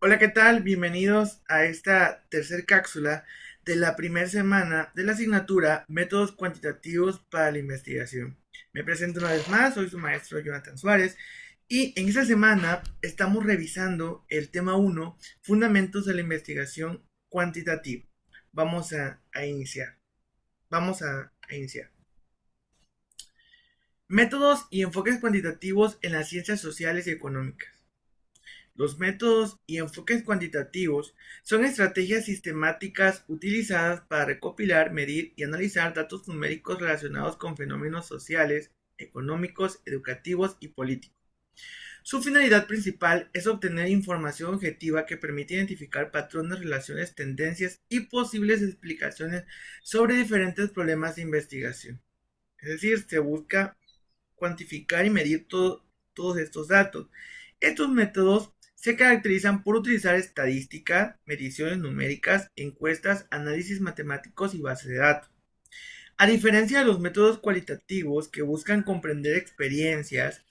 Hola, ¿qué tal? Bienvenidos a esta tercer cápsula de la primera semana de la asignatura Métodos Cuantitativos para la Investigación. Me presento una vez más, soy su maestro Jonathan Suárez y en esta semana estamos revisando el tema 1, Fundamentos de la Investigación Cuantitativa. Vamos a iniciar. Vamos a iniciar. Métodos y enfoques cuantitativos en las ciencias sociales y económicas. Los métodos y enfoques cuantitativos son estrategias sistemáticas utilizadas para recopilar, medir y analizar datos numéricos relacionados con fenómenos sociales, económicos, educativos y políticos. Su finalidad principal es obtener información objetiva que permite identificar patrones, relaciones, tendencias y posibles explicaciones sobre diferentes problemas de investigación. Es decir, se busca cuantificar y medir todos estos datos. Estos métodos se caracterizan por utilizar estadística, mediciones numéricas, encuestas, análisis matemáticos y bases de datos. A diferencia de los métodos cualitativos que buscan comprender experiencias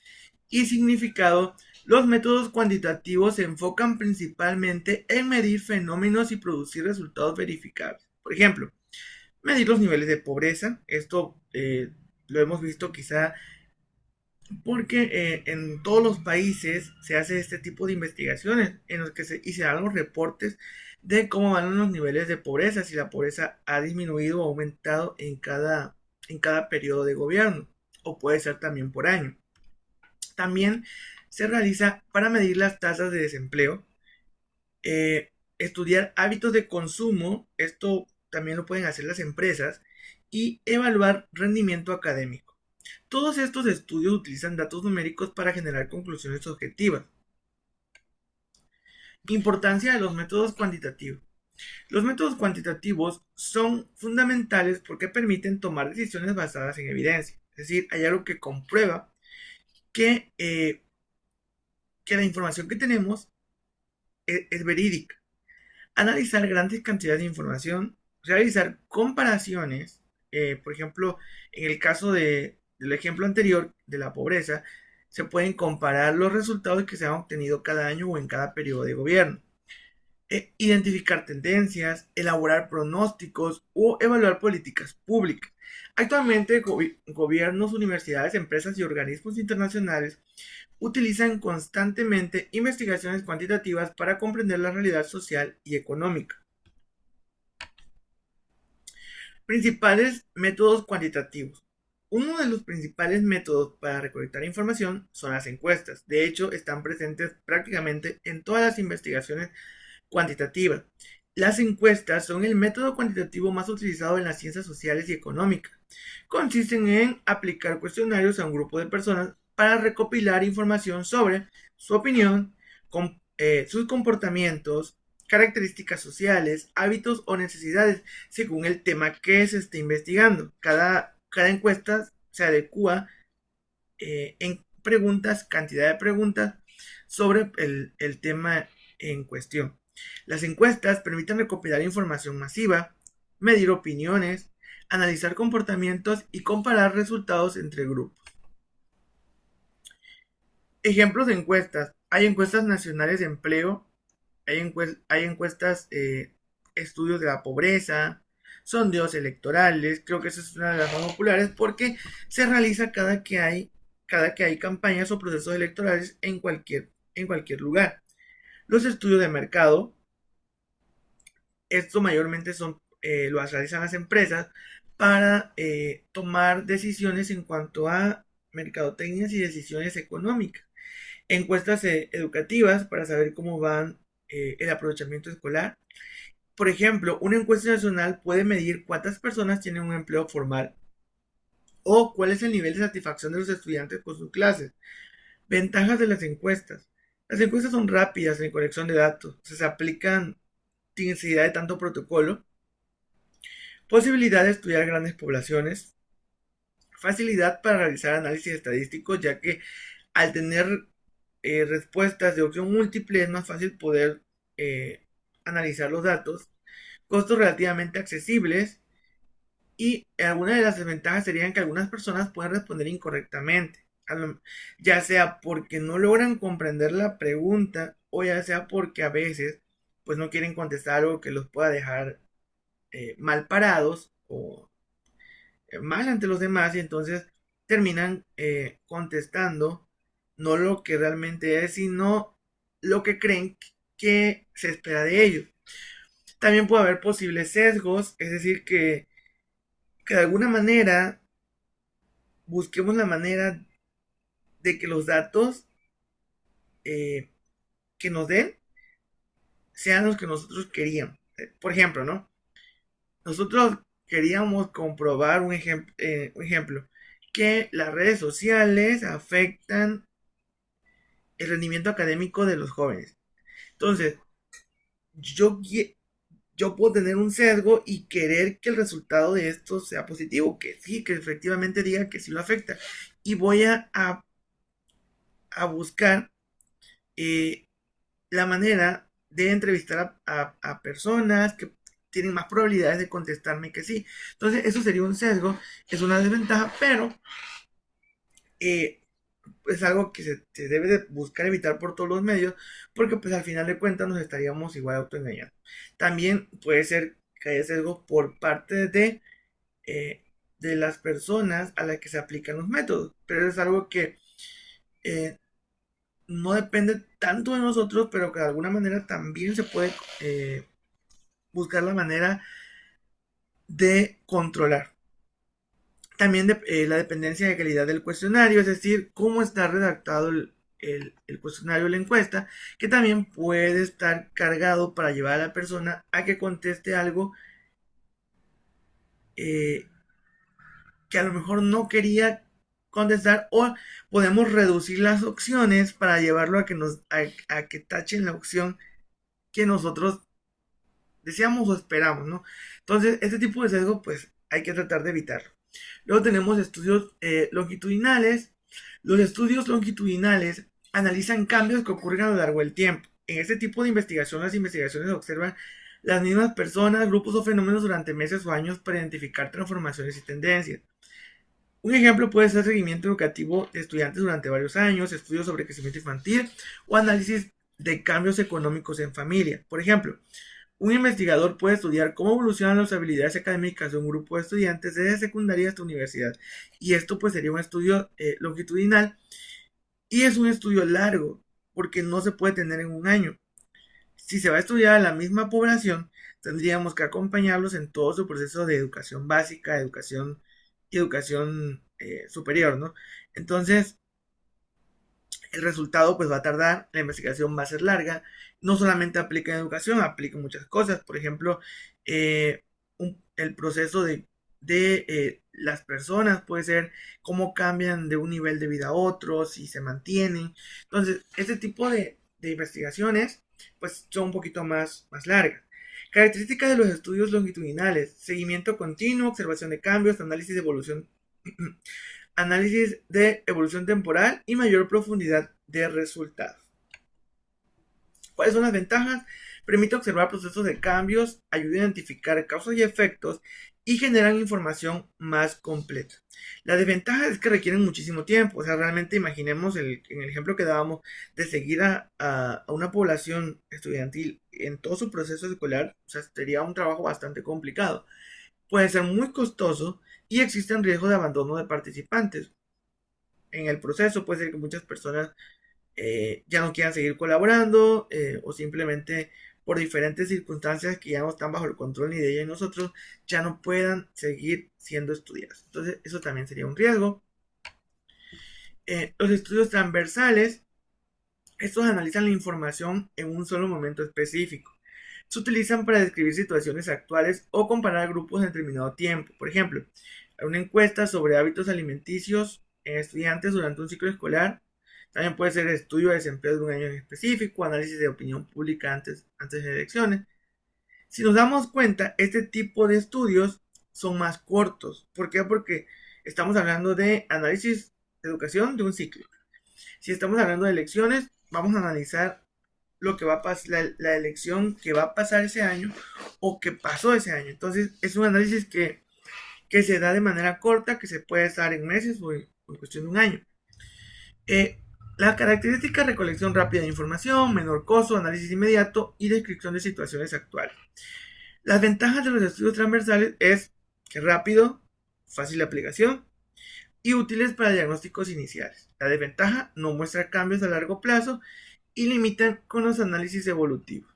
y significado, los métodos cuantitativos se enfocan principalmente en medir fenómenos y producir resultados verificables. Por ejemplo, medir los niveles de pobreza. Esto lo hemos visto quizá porque en todos los países se hace este tipo de investigaciones en los que se dan los reportes de cómo van los niveles de pobreza, si la pobreza ha disminuido o aumentado en cada periodo de gobierno, o puede ser también por año. También se realiza para medir las tasas de desempleo, estudiar hábitos de consumo, esto también lo pueden hacer las empresas, y evaluar rendimiento académico. Todos estos estudios utilizan datos numéricos para generar conclusiones objetivas. Importancia de los métodos cuantitativos. Los métodos cuantitativos son fundamentales porque permiten tomar decisiones basadas en evidencia. Es decir, hay algo que comprueba que, eh, que la información que tenemos es verídica. Analizar grandes cantidades de información, realizar comparaciones, por ejemplo, en el caso del ejemplo anterior de la pobreza, se pueden comparar los resultados que se han obtenido cada año o en cada periodo de gobierno. Identificar tendencias, elaborar pronósticos o evaluar políticas públicas. Actualmente, gobiernos, universidades, empresas y organismos internacionales utilizan constantemente investigaciones cuantitativas para comprender la realidad social y económica. Principales métodos cuantitativos. Uno de los principales métodos para recolectar información son las encuestas. De hecho, están presentes prácticamente en todas las investigaciones cuantitativas. Las encuestas son el método cuantitativo más utilizado en las ciencias sociales y económicas. Consisten en aplicar cuestionarios a un grupo de personas para recopilar información sobre su opinión, sus comportamientos, características sociales, hábitos o necesidades según el tema que se esté investigando. Cada encuesta se adecua en preguntas, cantidad de preguntas sobre el tema en cuestión. Las encuestas permiten recopilar información masiva, medir opiniones, analizar comportamientos y comparar resultados entre grupos. Ejemplos de encuestas. Hay encuestas nacionales de empleo, hay encuestas, estudios de la pobreza, sondeos electorales. Creo que esa es una de las más populares porque se realiza cada que hay campañas o procesos electorales en cualquier lugar. Los estudios de mercado, esto mayormente lo realizan las empresas para tomar decisiones en cuanto a mercadotecnias y decisiones económicas. Encuestas educativas para saber cómo van el aprovechamiento escolar. Por ejemplo, una encuesta nacional puede medir cuántas personas tienen un empleo formal o cuál es el nivel de satisfacción de los estudiantes con sus clases. Ventajas de las encuestas. Las encuestas son rápidas en colección de datos, se aplican sin necesidad de tanto protocolo, posibilidad de estudiar grandes poblaciones, facilidad para realizar análisis estadísticos, ya que al tener respuestas de opción múltiple es más fácil poder analizar los datos, costos relativamente accesibles y algunas de las desventajas serían que algunas personas pueden responder incorrectamente. ya sea porque no logran comprender la pregunta o ya sea porque a veces pues no quieren contestar algo que los pueda dejar mal parados o mal ante los demás y entonces terminan contestando no lo que realmente es, sino lo que creen que se espera de ellos. También puede haber posibles sesgos, es decir, que de alguna manera busquemos la manera de que los datos eh, que nos den sean los que nosotros queríamos. Por ejemplo, ¿no? Nosotros queríamos comprobar un ejemplo, que las redes sociales afectan el rendimiento académico de los jóvenes. Entonces, yo, yo puedo tener un sesgo y querer que el resultado de esto sea positivo, que sí, que efectivamente diga que sí lo afecta. Y voy a buscar eh, la manera de entrevistar a personas que tienen más probabilidades de contestarme que sí. Entonces, eso sería un sesgo, es una desventaja, pero eh, es algo que se debe de buscar evitar por todos los medios, porque pues al final de cuentas nos estaríamos igual autoengañando. También puede ser que haya sesgo por parte eh, de las personas a las que se aplican los métodos, pero es algo que eh, no depende tanto de nosotros, pero que de alguna manera también se puede buscar la manera de controlar. También la dependencia de calidad del cuestionario, es decir, cómo está redactado el cuestionario o la encuesta, que también puede estar cargado para llevar a la persona a que conteste algo eh, que a lo mejor no quería contestar, o podemos reducir las opciones para llevarlo a que tachen la opción que nosotros deseamos o esperamos, ¿no? Entonces, este tipo de sesgo, pues hay que tratar de evitarlo. Luego tenemos estudios longitudinales. Los estudios longitudinales analizan cambios que ocurren a lo largo del tiempo. En este tipo de investigación, las investigaciones observan las mismas personas, grupos o fenómenos durante meses o años para identificar transformaciones y tendencias. Un ejemplo puede ser seguimiento educativo de estudiantes durante varios años, estudios sobre crecimiento infantil o análisis de cambios económicos en familia. Por ejemplo, un investigador puede estudiar cómo evolucionan las habilidades académicas de un grupo de estudiantes desde secundaria hasta universidad. Y esto pues sería un estudio longitudinal y es un estudio largo porque no se puede tener en un año. Si se va a estudiar a la misma población, tendríamos que acompañarlos en todo su proceso de educación básica, educación y educación superior, ¿no? Entonces, el resultado pues va a tardar, la investigación va a ser larga, no solamente aplica en educación, aplica en muchas cosas, por ejemplo, el proceso de las personas puede ser cómo cambian de un nivel de vida a otro, si se mantienen, entonces este tipo de investigaciones pues son un poquito más largas. Características de los estudios longitudinales: seguimiento continuo, observación de cambios, análisis de evolución análisis de evolución temporal y mayor profundidad de resultados. ¿Cuáles son las ventajas? Permite observar procesos de cambios, ayuda a identificar causas y efectos y generan información más completa. La desventaja es que requieren muchísimo tiempo. O sea, realmente imaginemos en el ejemplo que dábamos de seguir a una población estudiantil en todo su proceso escolar. O sea, sería un trabajo bastante complicado. Puede ser muy costoso y existen riesgos de abandono de participantes. En el proceso puede ser que muchas personas ya no quieran seguir colaborando o simplemente por diferentes circunstancias que ya no están bajo el control ni de ella y nosotros, ya no puedan seguir siendo estudiadas. Entonces, eso también sería un riesgo. Los estudios transversales, estos analizan la información en un solo momento específico. Se utilizan para describir situaciones actuales o comparar grupos en determinado tiempo. Por ejemplo, una encuesta sobre hábitos alimenticios en estudiantes durante un ciclo escolar. También puede ser estudio de desempleo de un año en específico, análisis de opinión pública antes de elecciones. Si nos damos cuenta, este tipo de estudios son más cortos. ¿Por qué? Porque estamos hablando de análisis de educación de un ciclo. Si estamos hablando de elecciones, vamos a analizar lo que va a pasar, la elección que va a pasar ese año o que pasó ese año. Entonces, es un análisis que se da de manera corta, que se puede dar en meses o en cuestión de un año. Eh, la característica recolección rápida de información, menor costo, análisis inmediato y descripción de situaciones actuales. Las ventajas de los estudios transversales es que es rápido, fácil de aplicación y útiles para diagnósticos iniciales. La desventaja no muestra cambios a largo plazo y limitan con los análisis evolutivos.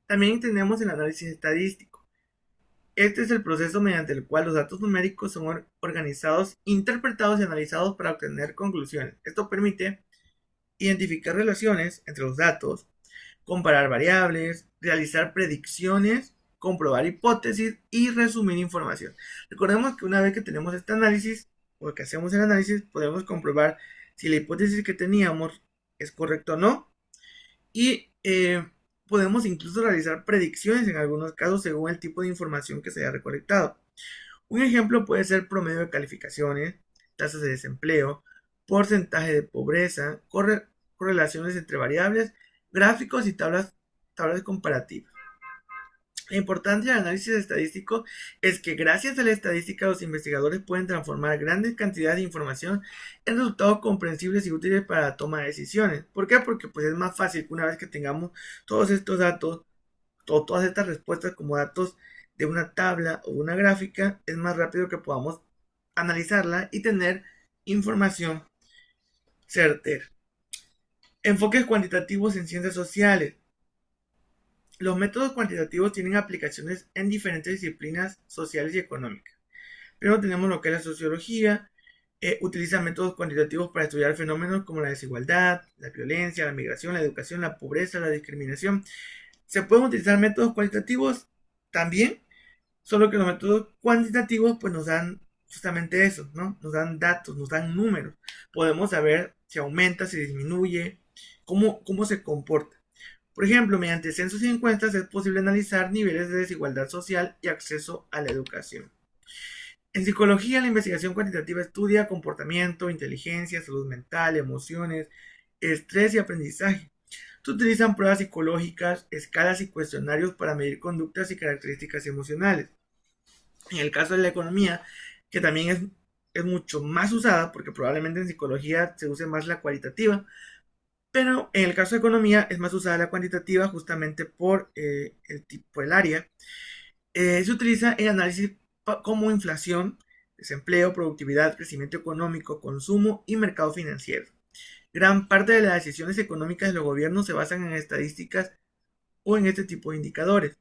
También tenemos el análisis estadístico. Este es el proceso mediante el cual los datos numéricos son organizados, interpretados y analizados para obtener conclusiones. Esto permite identificar relaciones entre los datos, comparar variables, realizar predicciones, comprobar hipótesis y resumir información. Recordemos que una vez que tenemos este análisis o que hacemos el análisis, podemos comprobar si la hipótesis que teníamos es correcta o no y podemos incluso realizar predicciones en algunos casos según el tipo de información que se haya recolectado. Un ejemplo puede ser promedio de calificaciones, tasas de desempleo, porcentaje de pobreza, correlaciones entre variables, gráficos y tablas comparativas. La importancia del análisis estadístico es que gracias a la estadística los investigadores pueden transformar grandes cantidades de información en resultados comprensibles y útiles para la toma de decisiones. ¿Por qué? Porque pues es más fácil que una vez que tengamos todos estos datos, todas estas respuestas como datos de una tabla o una gráfica, es más rápido que podamos analizarla y tener información certera. Enfoques cuantitativos en ciencias sociales. Los métodos cuantitativos tienen aplicaciones en diferentes disciplinas sociales y económicas. Primero tenemos lo que es la sociología, utiliza métodos cuantitativos para estudiar fenómenos como la desigualdad, la violencia, la migración, la educación, la pobreza, la discriminación. Se pueden utilizar métodos cualitativos también, solo que los métodos cuantitativos pues nos dan justamente eso, ¿no? Nos dan datos, nos dan números. Podemos saber si aumenta, si disminuye, cómo se comporta. Por ejemplo, mediante censos y encuestas es posible analizar niveles de desigualdad social y acceso a la educación. En psicología, la investigación cuantitativa estudia comportamiento, inteligencia, salud mental, emociones, estrés y aprendizaje. Se utilizan pruebas psicológicas, escalas y cuestionarios para medir conductas y características emocionales. En el caso de la economía, que también es mucho más usada, porque probablemente en psicología se use más la cualitativa, pero en el caso de economía es más usada la cuantitativa justamente por el área. Se utiliza el análisis como inflación, desempleo, productividad, crecimiento económico, consumo y mercado financiero. Gran parte de las decisiones económicas de los gobiernos se basan en estadísticas o en este tipo de indicadores.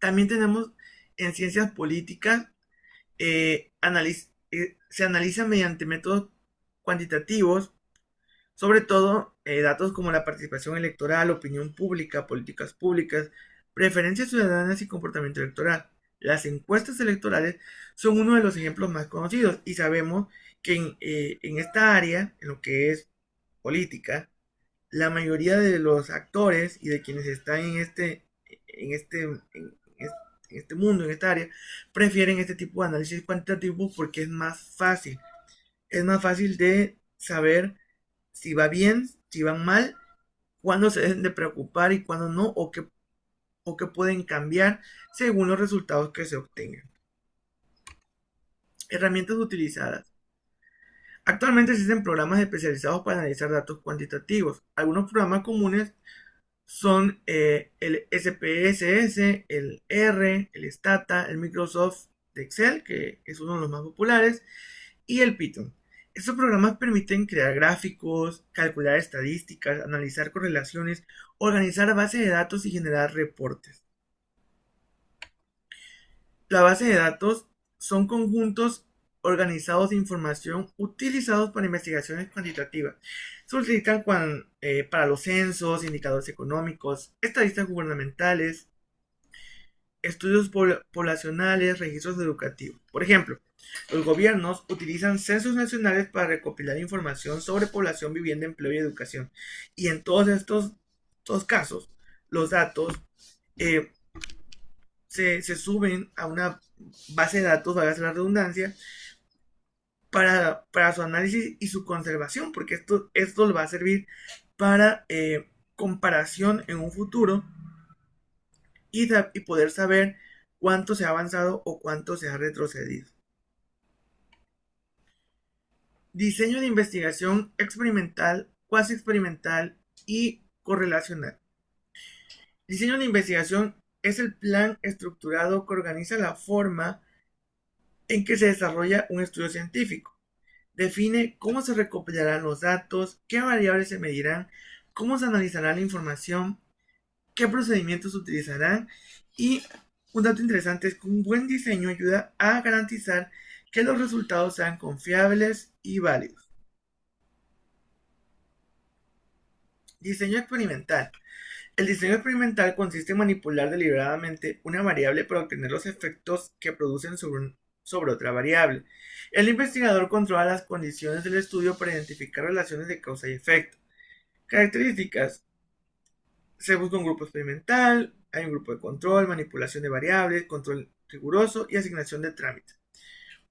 También tenemos en ciencias políticas, se analizan mediante métodos cuantitativos, sobre todo datos como la participación electoral, opinión pública, políticas públicas, preferencias ciudadanas y comportamiento electoral. Las encuestas electorales son uno de los ejemplos más conocidos y sabemos que en esta área, en lo que es política, la mayoría de los actores y de quienes están en este, en este mundo, en esta área, prefieren este tipo de análisis cuantitativo porque es más fácil. Es más fácil de saber si va bien, si van mal, cuándo se deben de preocupar y cuándo no, o que pueden cambiar según los resultados que se obtengan. Herramientas utilizadas. Actualmente existen programas especializados para analizar datos cuantitativos. Algunos programas comunes son el SPSS, el R, el Stata, el Microsoft de Excel, que es uno de los más populares, y el Python. Estos programas permiten crear gráficos, calcular estadísticas, analizar correlaciones, organizar bases de datos y generar reportes. La base de datos son conjuntos organizados de información utilizados para investigaciones cuantitativas. Se utilizan para los censos, indicadores económicos, estadísticas gubernamentales, estudios poblacionales, registros educativos. Por ejemplo, los gobiernos utilizan censos nacionales para recopilar información sobre población, vivienda, empleo y educación. Y en todos estos casos, los datos se suben a una base de datos, valga la redundancia, para su análisis y su conservación, porque esto le va a servir para comparación en un futuro y poder saber cuánto se ha avanzado o cuánto se ha retrocedido. Diseño de investigación experimental, cuasi experimental y correlacional. Diseño de investigación es el plan estructurado que organiza la forma en que se desarrolla un estudio científico. Define cómo se recopilarán los datos, qué variables se medirán, cómo se analizará la información, qué procedimientos se utilizarán y un dato interesante es que un buen diseño ayuda a garantizar que los resultados sean confiables y válidos. Diseño experimental. El diseño experimental consiste en manipular deliberadamente una variable para obtener los efectos que producen sobre otra variable. El investigador controla las condiciones del estudio para identificar relaciones de causa y efecto. Características. Se busca un grupo experimental, hay un grupo de control, manipulación de variables, control riguroso y asignación de trámites.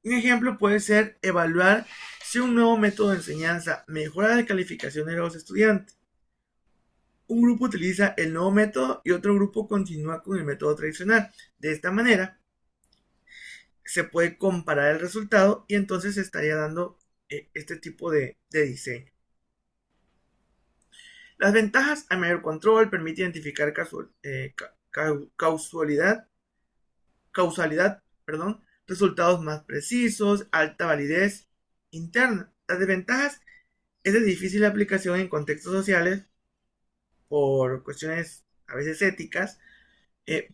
Un ejemplo puede ser evaluar si un nuevo método de enseñanza mejora la calificación de los estudiantes. Un grupo utiliza el nuevo método y otro grupo continúa con el método tradicional. De esta manera, se puede comparar el resultado y entonces se estaría dando este tipo de diseño. Las ventajas a mayor control permite identificar causalidad, resultados más precisos, alta validez interna. Las desventajas es de difícil aplicación en contextos sociales por cuestiones a veces éticas,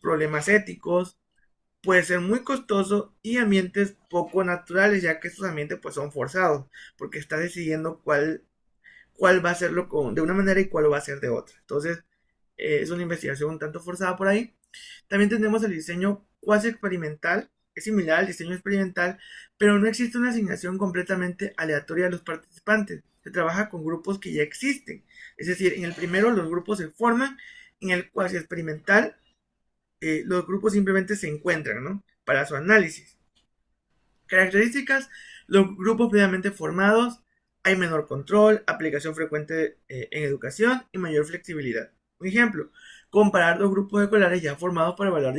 problemas éticos, puede ser muy costoso y ambientes poco naturales, ya que estos ambientes pues son forzados, porque está decidiendo cuál va a hacerlo de una manera y cuál lo va a hacer de otra. Entonces, es una investigación un tanto forzada por ahí. También tenemos el diseño cuasi experimental, es similar al diseño experimental, pero no existe una asignación completamente aleatoria de los participantes. Se trabaja con grupos que ya existen. Es decir, en el primero los grupos se forman, en el cuasi experimental los grupos simplemente se encuentran, ¿no? Para su análisis. Características, los grupos previamente formados, hay menor control, aplicación frecuente en educación y mayor flexibilidad. Un ejemplo, comparar dos grupos escolares ya formados para evaluar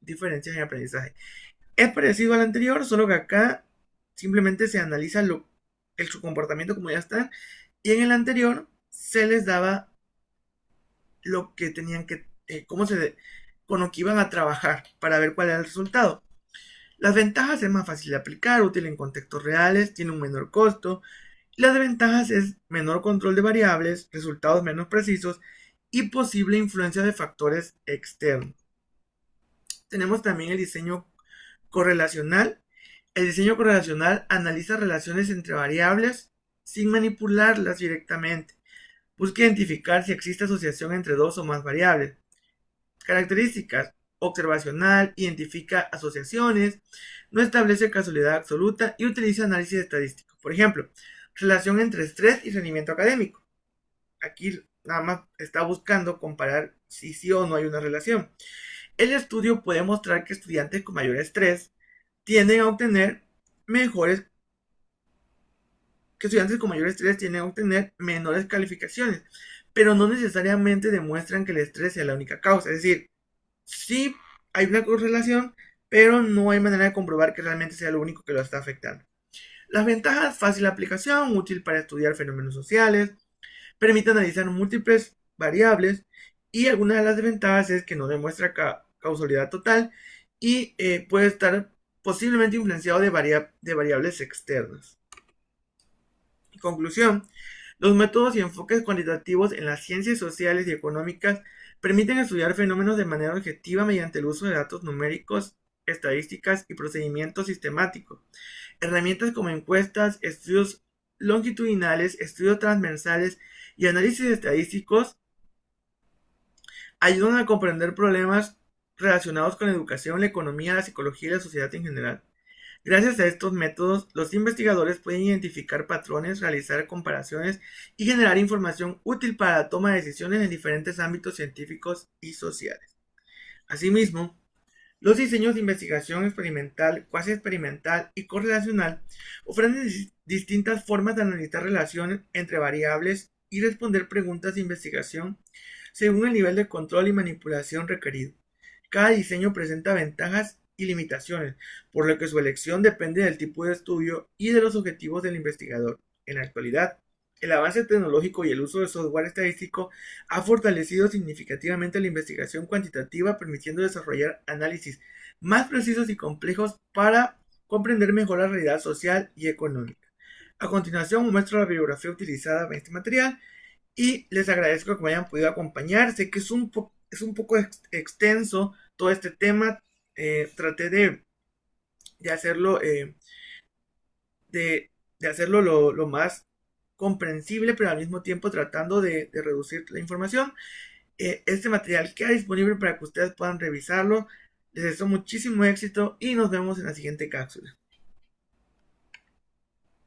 diferencias en aprendizaje. Es parecido al anterior, solo que acá simplemente se analiza su comportamiento como ya está, y en el anterior se les daba lo que tenían que, con lo que iban a trabajar para ver cuál era el resultado. Las ventajas es más fácil de aplicar, útil en contextos reales, tiene un menor costo. Las desventajas es menor control de variables, resultados menos precisos y posible influencia de factores externos. Tenemos también el diseño correlacional. El diseño correlacional analiza relaciones entre variables sin manipularlas directamente. Busca identificar si existe asociación entre dos o más variables. Características: observacional, identifica asociaciones, no establece casualidad absoluta y utiliza análisis estadístico. Por ejemplo, relación entre estrés y rendimiento académico. Aquí nada más está buscando comparar si sí o no hay una relación. El estudio puede mostrar que estudiantes con mayor estrés tienden a obtener mejores que estudiantes con mayor estrés tienden a obtener menores calificaciones, pero no necesariamente demuestran que el estrés sea la única causa. Es decir, sí hay una correlación, pero no hay manera de comprobar que realmente sea lo único que lo está afectando. Las ventajas: fácil aplicación, útil para estudiar fenómenos sociales, permite analizar múltiples variables, y alguna de las desventajas es que no demuestra causalidad total y puede estar posiblemente influenciado de variables externas. En conclusión, los métodos y enfoques cuantitativos en las ciencias sociales y económicas permiten estudiar fenómenos de manera objetiva mediante el uso de datos numéricos, estadísticas y procedimientos sistemáticos. Herramientas como encuestas, estudios longitudinales, estudios transversales y análisis estadísticos ayudan a comprender problemas relacionados con la educación, la economía, la psicología y la sociedad en general. Gracias a estos métodos, los investigadores pueden identificar patrones, realizar comparaciones y generar información útil para la toma de decisiones en diferentes ámbitos científicos y sociales. Asimismo, los diseños de investigación experimental, cuasi experimental y correlacional ofrecen distintas formas de analizar relaciones entre variables y responder preguntas de investigación según el nivel de control y manipulación requerido. Cada diseño presenta ventajas y limitaciones, por lo que su elección depende del tipo de estudio y de los objetivos del investigador. En la actualidad, el avance tecnológico y el uso de software estadístico ha fortalecido significativamente la investigación cuantitativa, permitiendo desarrollar análisis más precisos y complejos para comprender mejor la realidad social y económica. A continuación muestro la bibliografía utilizada en este material y les agradezco que me hayan podido acompañar. Sé que es un poco extenso todo este tema. Traté de hacerlo, de hacerlo lo más comprensible, pero al mismo tiempo tratando de reducir la información. Este material queda disponible para que ustedes puedan revisarlo. Les deseo muchísimo éxito y nos vemos en la siguiente cápsula.